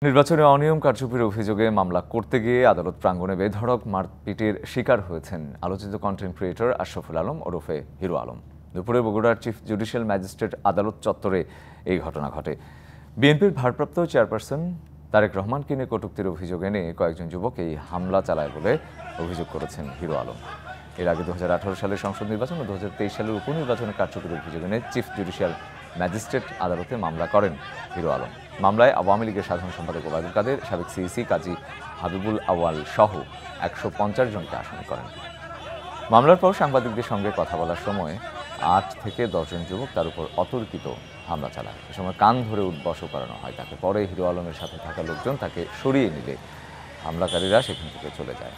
নির্বাচনে অনিয়ম কারচুপির অভিযোগে মামলা করতে গিয়ে আদালত প্রাঙ্গণে বেধড়ক মারপিটের শিকার হয়েছেন আলোচিত কন্টেন্ট ক্রিয়েটর আশরাফুল আলম ওরফে হিরো আলম। দুপুরে বগুড়ার চিফ জুডিশিয়াল ম্যাজিস্ট্রেট আদালত চত্বরে এই ঘটনা ঘটে। বিএনপির ভারপ্রাপ্ত চেয়ারপারসন তারেক রহমানকে নিয়ে কটূক্তির অভিযোগ এনে কয়েকজন যুবক এই হামলা চালায় বলে অভিযোগ করেছেন হিরো আলম। এর আগে 2018 সালের সংসদ নির্বাচন ও 2023 সালের উপনির্বাচনের কারচুপির অভিযোগ এনে চিফ জুডিশিয়াল ম্যাজিস্ট্রেট আদালতে মামলা করেন হিরো আলম। মামলায় আওয়ামী লীগের সাধারণ সম্পাদক ওবায়দুল কাদের, সাবেক সিইসি কাজী হাবিবুল আউয়াল সহ 150 জনকে আসামি করেন। মামলার পর সাংবাদিকদের সঙ্গে কথা বলার সময় 8 থেকে 10 জন যুবক তার উপর অতর্কিত হামলা চালায়। এ সময় কান ধরে উঠবসও করানো হয় তাকে। পরে হিরো আলমের সাথে থাকা লোকজন তাকে সরিয়ে নিলে হামলাকারীরা সেখান থেকে চলে যায়।